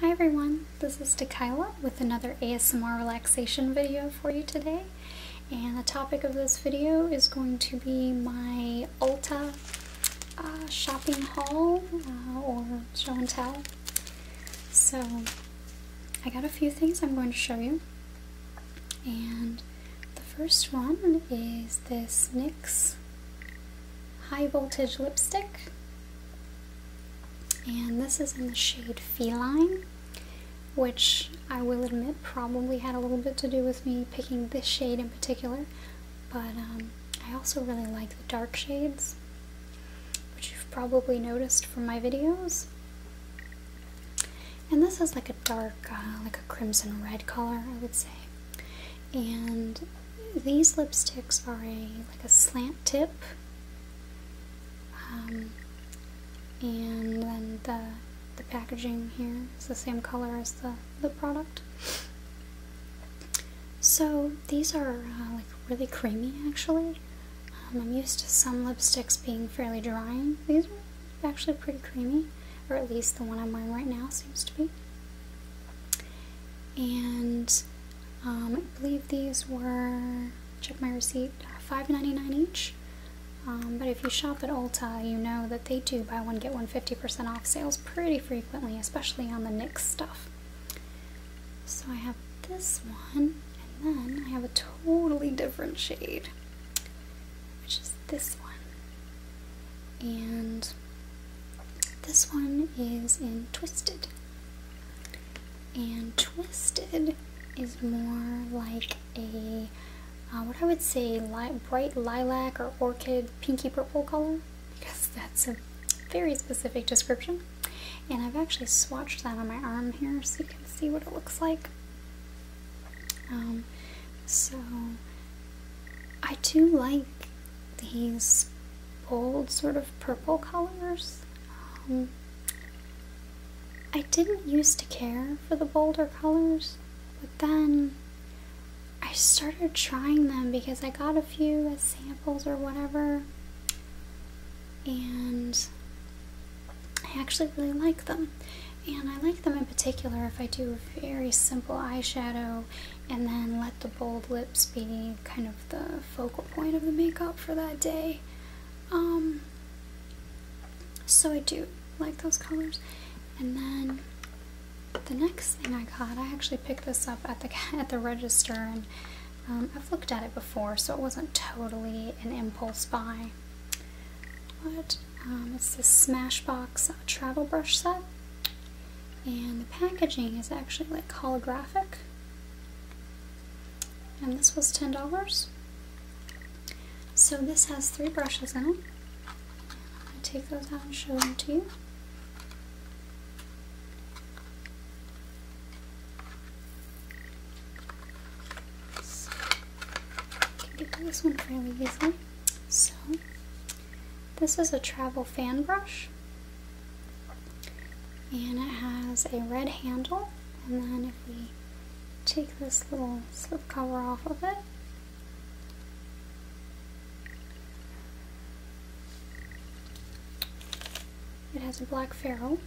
Hi everyone, this is Tequila with another ASMR relaxation video for you today. And the topic of this video is going to be my Ulta shopping haul or show and tell. So I got a few things I'm going to show you. And the first one is this NYX high voltage lipstick. And this is in the shade Feline, which I will admit probably had a little bit to do with me picking this shade in particular, but I also really like the dark shades, which you've probably noticed from my videos. And this is like a dark, like a crimson red color, I would say. And these lipsticks are like a slant tip. And then the packaging here is the same color as the product. So these are like really creamy actually. I'm used to some lipsticks being fairly drying. These are actually pretty creamy, or at least the one I'm wearing right now seems to be. And I believe these were, check my receipt, $5.99 each. But if you shop at Ulta, you know that they do buy one get one 50% off sales pretty frequently, especially on the NYX stuff. So I have this one, and then I have a totally different shade, which is this one. And this one is in Twisted. And Twisted is more like a what I would say bright lilac or orchid pinky purple color, because that's a very specific description. And I've actually swatched that on my arm here so you can see what it looks like. So I do like these bold sort of purple colors. I didn't used to care for the bolder colors, but then I started trying them because I got a few as samples or whatever, and I actually really like them. And I like them in particular if I do a very simple eyeshadow and then let the bold lips be kind of the focal point of the makeup for that day. So I do like those colors. And then the next thing I got, I actually picked this up at the register, and I've looked at it before, so it wasn't totally an impulse buy. But it's this Smashbox Travel Brush Set, and the packaging is actually like holographic. And this was $10. So this has 3 brushes in it. I'm going to take those out and show them to you. This one fairly easily. So this is a travel fan brush, and it has a red handle, and then if we take this little slip cover off of it, it has a black ferrule,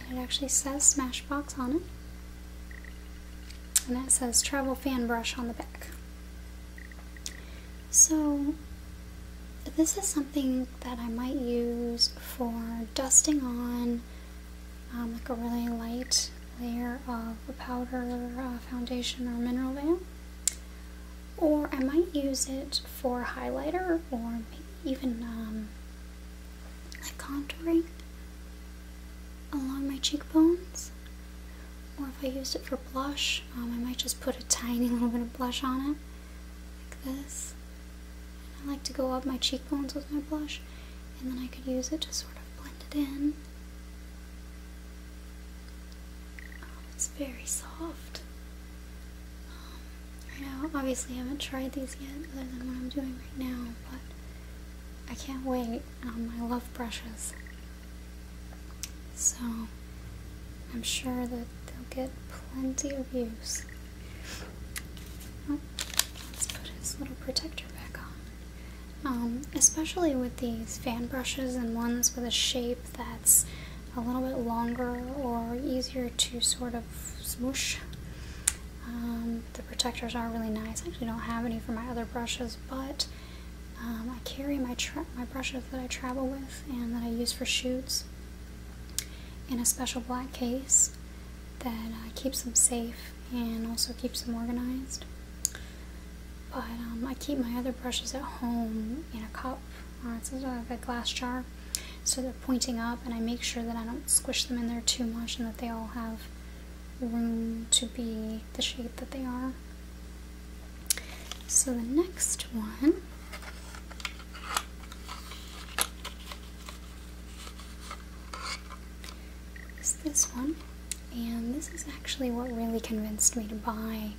and it actually says Smashbox on it. And it says Travel Fan Brush on the back. So this is something that I might use for dusting on like a really light layer of a powder, foundation, or mineral veil. Or I might use it for highlighter, or maybe even like contouring along my cheekbones. Or if I used it for blush, I might just put a tiny little bit of blush on it, like this. And I like to go up my cheekbones with my blush, and then I could use it to sort of blend it in. It's very soft. I know, obviously I haven't tried these yet, other than what I'm doing right now, but I can't wait. I love brushes. So I'm sure that they'll get plenty of use. Oh, let's put his little protector back on. Especially with these fan brushes and ones with a shape that's a little bit longer or easier to sort of smoosh. The protectors are really nice. I actually don't have any for my other brushes, but I carry my brushes that I travel with and that I use for shoots in a special black case that keeps them safe and also keeps them organized. But I keep my other brushes at home in a cup, or it's like a glass jar, so they're pointing up, and I make sure that I don't squish them in there too much and that they all have room to be the shape that they are. So the next one is this one, and this is actually what really convinced me to buy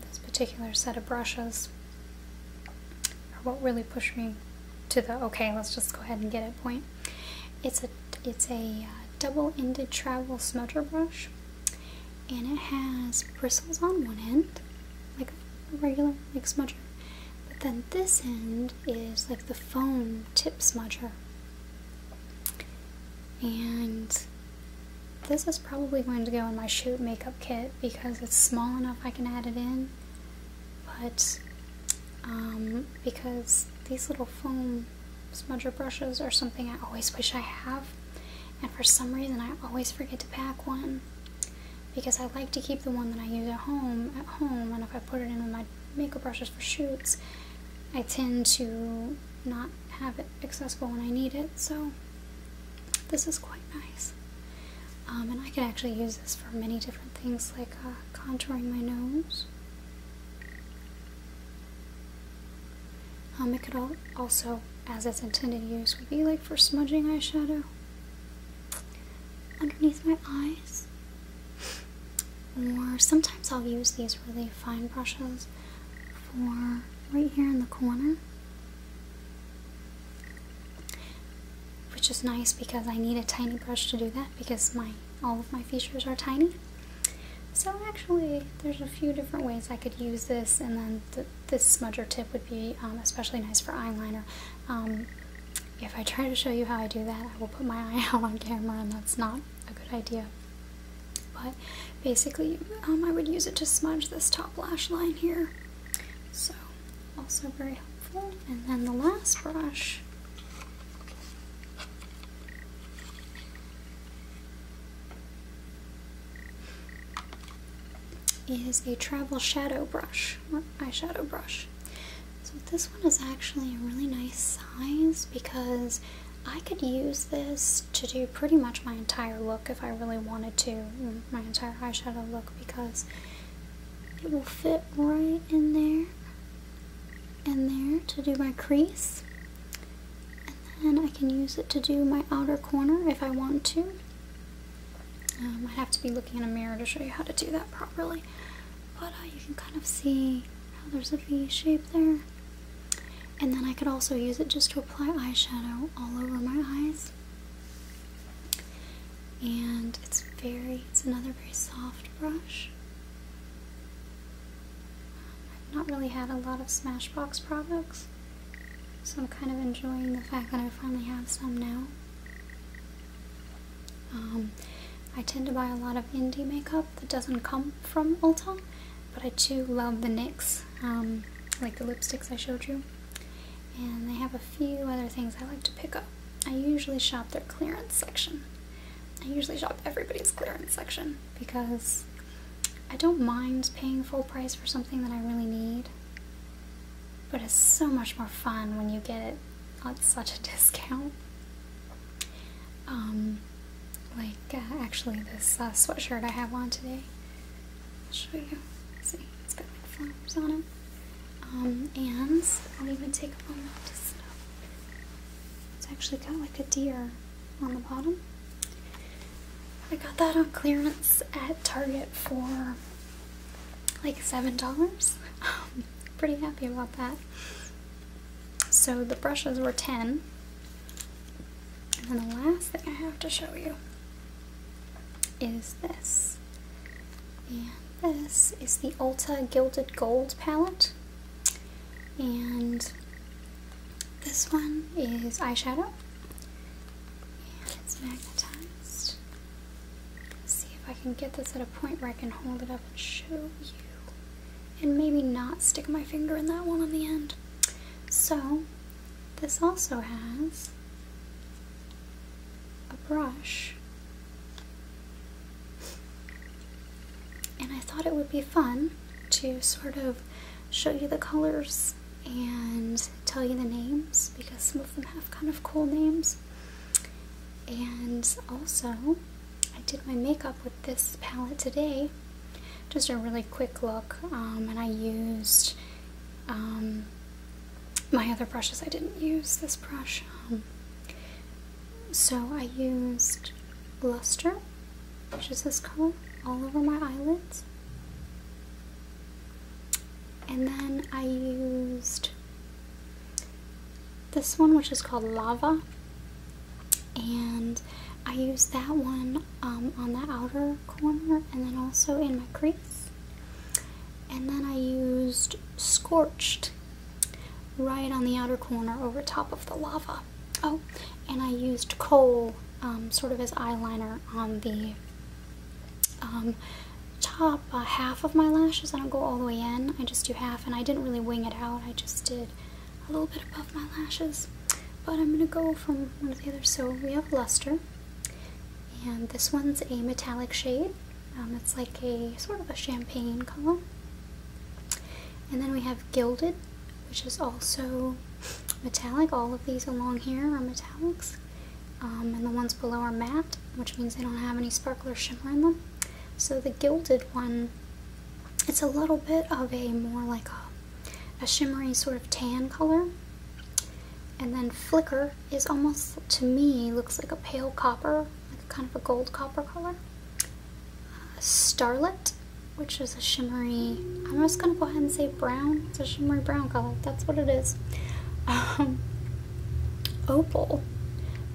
this particular set of brushes, or what really pushed me to the okay, let's just go ahead and get it point. It's a double-ended travel smudger brush, and it has bristles on one end, like a regular smudger, but then this end is like the foam tip smudger. And this is probably going to go in my shoot makeup kit because it's small enough I can add it in, but because these little foam smudger brushes are something I always wish I have, and for some reason I always forget to pack one because I like to keep the one that I use at home, and if I put it in with my makeup brushes for shoots, I tend to not have it accessible when I need it, so this is quite nice. And I can actually use this for many different things, like contouring my nose. It could also, as its intended use, would be like for smudging eyeshadow underneath my eyes. Or sometimes I'll use these really fine brushes for right here in the corner, which is nice because I need a tiny brush to do that because all of my features are tiny. So actually there's a few different ways I could use this, and then this smudger tip would be especially nice for eyeliner. If I try to show you how I do that, I will put my eye out on camera, and that's not a good idea. But basically I would use it to smudge this top lash line here, so also very helpful. And then the last brush is a travel shadow brush, or eyeshadow brush. So this one is actually a really nice size because I could use this to do pretty much my entire look if I really wanted to, my entire eyeshadow look, because it will fit right in there and there to do my crease, and then I can use it to do my outer corner if I want to. I have to be looking in a mirror to show you how to do that properly, but you can kind of see how there's a V shape there. And then I could also use it just to apply eyeshadow all over my eyes. And it's another very soft brush. I've not really had a lot of Smashbox products, so I'm kind of enjoying the fact that I finally have some now. I tend to buy a lot of indie makeup that doesn't come from Ulta, but I do love the NYX, like the lipsticks I showed you. And they have a few other things I like to pick up. I usually shop their clearance section. I usually shop everybody's clearance section because I don't mind paying full price for something that I really need, but it's so much more fun when you get it at such a discount. Actually this sweatshirt I have on today, I'll show you. See, it's got like flowers on it. And I'll even take a moment to snow. It's actually got like a deer on the bottom. I got that on clearance at Target for like $7. Pretty happy about that. So the brushes were $10. And then the last thing I have to show you is this. And this is the Ulta Gilded Gold palette. And this one is eyeshadow. And it's magnetized. can get this at a point where I can hold it up and show you. And maybe not stick my finger in that one on the end. So, this also has a brush. And I thought it would be fun to sort of show you the colors and tell you the names, because some of them have kind of cool names. And also, I did my makeup with this palette today. Just a really quick look, and I used my other brushes. I didn't use this brush. So I used Luster, which is this color, all over my eyelids. And then I used this one, which is called Lava. And I used that one on the outer corner and then also in my crease. And then I used Scorched right on the outer corner over top of the Lava. Oh, and I used Coal sort of as eyeliner on the top half of my lashes. I don't go all the way in, I just do half, and I didn't really wing it out, I just did a little bit above my lashes. But I'm going to go from one to the other. So we have Luster, and this one's a metallic shade. It's like a sort of a champagne color. And then we have Gilded, which is also metallic. All of these along here are metallics. And the ones below are matte, which means they don't have any sparkle or shimmer in them. So the Gilded one, it's a little bit of a more like a shimmery sort of tan color. And then Flicker is almost, to me, looks like a pale copper, like kind of a gold copper color. Starlit, which is a shimmery, I'm just going to go ahead and say brown. It's a shimmery brown color. That's what it is. Opal,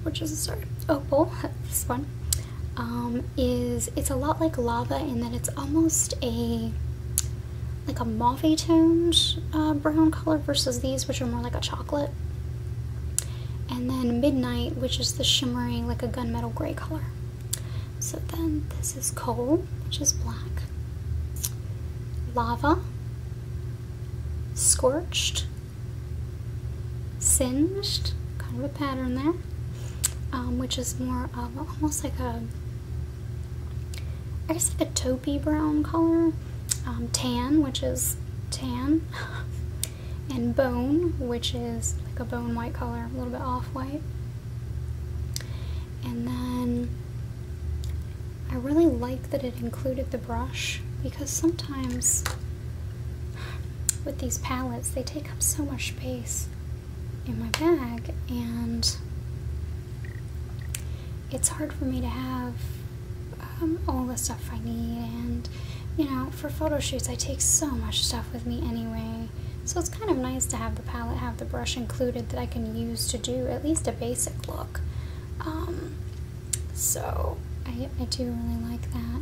which is, sorry, Opal, this one, it's a lot like Lava in that it's almost like a mauve toned brown color versus these, which are more like a chocolate. And then Midnight, which is the shimmery, like a gunmetal gray color. So then this is Coal, which is black. Lava. Scorched. Singed, kind of a pattern there. Which is more of almost like a, I guess like a taupey brown color. Tan, which is tan. And Bone, which is like a bone white color, a little bit off-white. And then I really like that it included the brush, because sometimes with these palettes they take up so much space in my bag, and it's hard for me to have all the stuff I need, and you know, for photo shoots I take so much stuff with me anyway. So it's kind of nice to have the palette have the brush included that I can use to do at least a basic look. So I do really like that.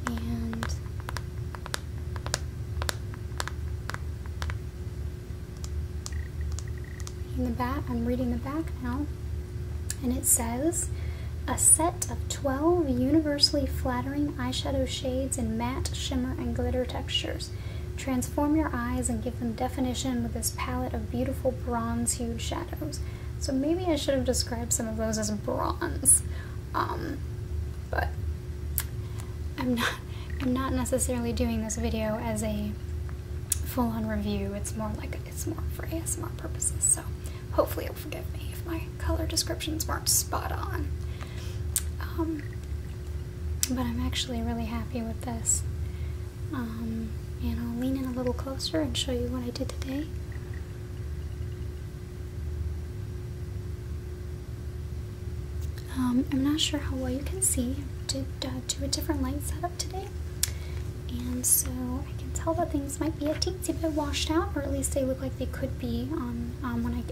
And in the back, I'm reading the back now, and it says, a set of 12 universally flattering eyeshadow shades in matte, shimmer, and glitter textures. Transform your eyes and give them definition with this palette of beautiful bronze-hued shadows. So maybe I should have described some of those as bronze, but I'm not necessarily doing this video as a full-on review. It's more for ASMR purposes. So hopefully you'll forgive me if my color descriptions weren't spot on. But I'm actually really happy with this. And I'll lean in a little closer and show you what I did today. I'm not sure how well you can see. I did do a different light setup today, and so I can tell that things might be a teensy bit washed out, or at least they look like they could be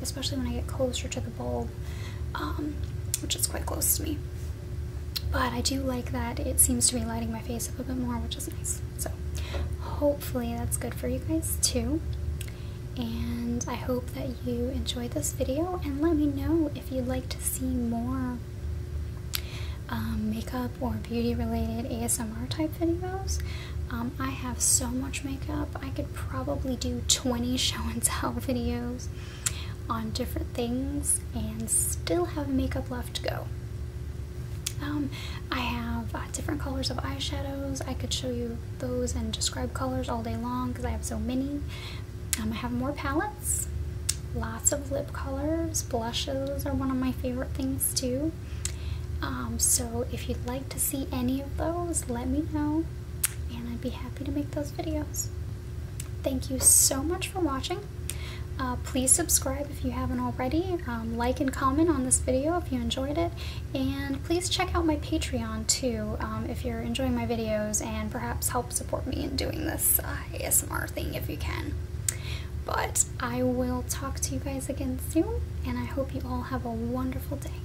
especially when I get closer to the bulb, which is quite close to me. But I do like that it seems to be lighting my face up a bit more, which is nice. So hopefully that's good for you guys too. and I hope that you enjoyed this video, and let me know if you'd like to see more makeup or beauty related ASMR type videos. I have so much makeup, I could probably do 20 show and tell videos on different things and still have makeup left to go. I have different colors of eyeshadows. I could show you those and describe colors all day long because I have so many. I have more palettes, lots of lip colors, blushes are one of my favorite things too. So if you'd like to see any of those, let me know and I'd be happy to make those videos. Thank you so much for watching. Please subscribe if you haven't already, like and comment on this video if you enjoyed it, and please check out my Patreon too if you're enjoying my videos, and perhaps help support me in doing this ASMR thing if you can. But I will talk to you guys again soon, and I hope you all have a wonderful day.